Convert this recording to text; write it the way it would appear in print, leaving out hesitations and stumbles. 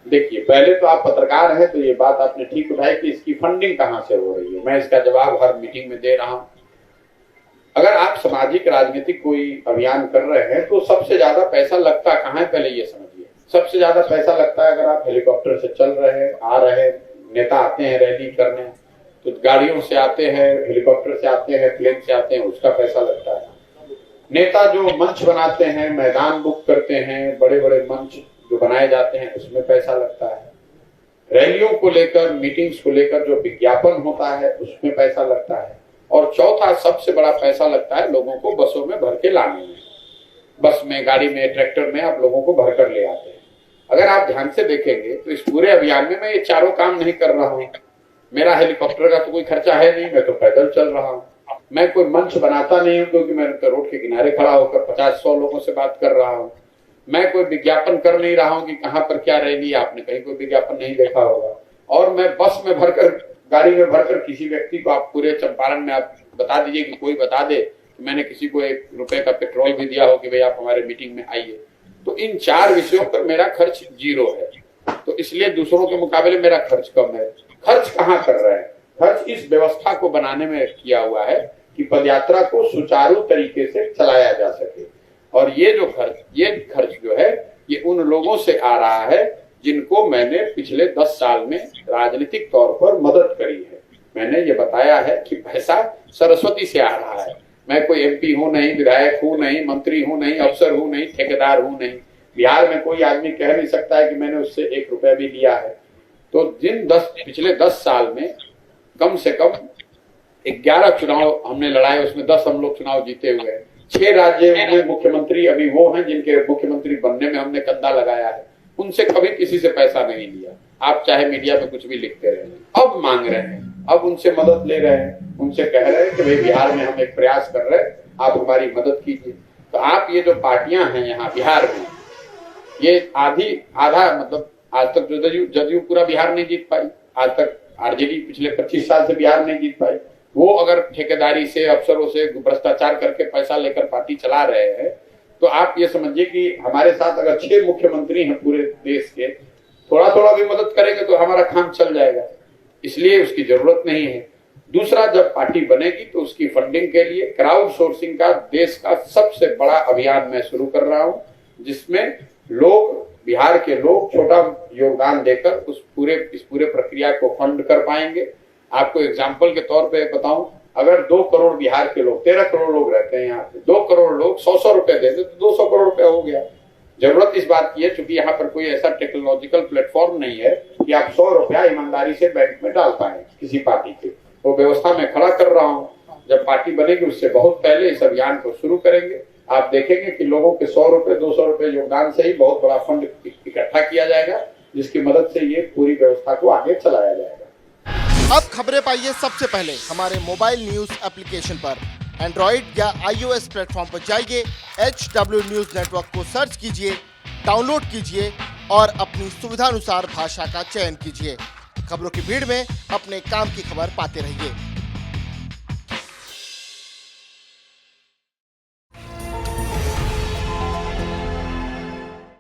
देखिए, पहले तो आप पत्रकार हैं, तो ये बात आपने ठीक उठाई कि इसकी फंडिंग कहाँ से हो रही है। मैं इसका जवाब हर मीटिंग में दे रहा हूं। अगर आप सामाजिक राजनीतिक कोई अभियान कर रहे हैं तो सबसे ज्यादा पैसा लगता कहाँ है, पहले ये समझिए। सबसे ज्यादा पैसा लगता है अगर आप हेलीकॉप्टर से चल रहे हैं, आ रहे हैं, नेता आते हैं रैली करने, तो गाड़ियों से आते हैं, हेलीकॉप्टर से आते हैं, प्लेन से आते हैं, उसका पैसा लगता है। नेता जो मंच बनाते हैं, मैदान बुक करते हैं, बड़े बड़े मंच जो बनाए जाते हैं, उसमें पैसा लगता है। रैलियों को लेकर, मीटिंग्स को लेकर जो विज्ञापन होता है, उसमें पैसा लगता है। और चौथा सबसे बड़ा पैसा लगता है लोगों को बसों में भर के लाने में। बस में, गाड़ी में, ट्रैक्टर में आप लोगों को भर कर ले आते हैं। अगर आप ध्यान से देखेंगे तो इस पूरे अभियान में मैं ये चारों काम नहीं कर रहा हूँ। मेरा हेलीकॉप्टर का तो कोई खर्चा है नहीं, मैं तो पैदल चल रहा हूँ। मैं कोई मंच बनाता नहीं हूँ, क्योंकि मैं रोड के किनारे खड़ा होकर 50-100 लोगों से बात कर रहा हूँ। मैं कोई विज्ञापन कर नहीं रहा हूँ कि कहाँ पर क्या रैली, आपने कहीं कोई विज्ञापन नहीं देखा होगा। और मैं बस में भरकर, गाड़ी में भरकर, किसी व्यक्ति को आप पूरे चंपारण में आप बता दीजिए कि कोई बता दे कि मैंने किसी को 1 रुपए का पेट्रोल भी दिया हो कि भाई आप हमारे मीटिंग में आइए। तो इन 4 विषयों पर मेरा खर्च 0 है। तो इसलिए दूसरों के मुकाबले मेरा खर्च कम है। खर्च कहाँ कर रहे हैं? खर्च इस व्यवस्था को बनाने में किया हुआ है कि पदयात्रा को सुचारू तरीके से चलाया जा सके। और ये खर्च जो है, ये उन लोगों से आ रहा है जिनको मैंने पिछले 10 साल में राजनीतिक तौर पर मदद करी है। मैंने ये बताया है कि पैसा सरस्वती से आ रहा है। मैं कोई MP हूं नहीं, विधायक हूं नहीं, मंत्री हूं नहीं, अफसर हूं नहीं, ठेकेदार हूं नहीं। बिहार में कोई आदमी कह नहीं सकता है कि मैंने उससे 1 रुपया भी लिया है। तो पिछले 10 साल में कम से कम 11 चुनाव हमने लड़ाए, उसमें 10 हम लोग चुनाव जीते हुए हैं। 6 राज्यों में मुख्यमंत्री अभी वो हैं जिनके मुख्यमंत्री बनने में हमने कंधा लगाया है। उनसे कभी किसी से पैसा नहीं लिया। आप चाहे मीडिया में कुछ भी लिखते रहे, अब मांग रहे हैं, अब उनसे मदद ले रहे हैं, उनसे कह रहे हैं कि भाई बिहार में हम एक प्रयास कर रहे हैं, आप हमारी मदद कीजिए। तो आप ये जो पार्टियां हैं यहाँ बिहार में, ये आधा मतलब आज तक जदयू पूरा बिहार नहीं जीत पाई। आज तक RJD पिछले 25 साल से बिहार नहीं जीत पाई। वो अगर ठेकेदारी से, अफसरों से भ्रष्टाचार करके पैसा लेकर पार्टी चला रहे हैं, तो आप ये समझिए कि हमारे साथ अगर 6 मुख्यमंत्री हैं पूरे देश के, थोड़ा थोड़ा भी मदद करेंगे तो हमारा काम चल जाएगा। इसलिए उसकी जरूरत नहीं है। दूसरा, जब पार्टी बनेगी तो उसकी फंडिंग के लिए क्राउड सोर्सिंग का देश का सबसे बड़ा अभियान मैं शुरू कर रहा हूं, जिसमें बिहार के लोग छोटा योगदान देकर इस पूरे प्रक्रिया को फंड कर पाएंगे। आपको एग्जाम्पल के तौर पे बताऊं, अगर 2 करोड़ बिहार के लोग, 13 करोड़ लोग रहते हैं यहाँ पे, 2 करोड़ लोग 100 रुपए दे दे तो 200 करोड़ रुपया हो गया। जरूरत इस बात की है, क्योंकि यहाँ पर कोई ऐसा टेक्नोलॉजिकल प्लेटफॉर्म नहीं है कि आप 100 रुपया ईमानदारी से बैंक में डाल पाए किसी पार्टी के। वो व्यवस्था में खड़ा कर रहा हूँ। जब पार्टी बनेगी उससे बहुत पहले इस अभियान को शुरू करेंगे। आप देखेंगे कि लोगों के 100 रुपए, 200 रुपए योगदान से ही बहुत बड़ा फंड इकट्ठा किया जाएगा, जिसकी मदद से ये पूरी व्यवस्था को आगे चलाया जाएगा। अब खबरें पाइए सबसे पहले हमारे मोबाइल न्यूज एप्लीकेशन पर। एंड्रॉइड या iOS प्लेटफॉर्म पर जाइए, HW न्यूज नेटवर्क को सर्च कीजिए, डाउनलोड कीजिए और अपनी सुविधानुसार भाषा का चयन कीजिए। खबरों की भीड़ में अपने काम की खबर पाते रहिए।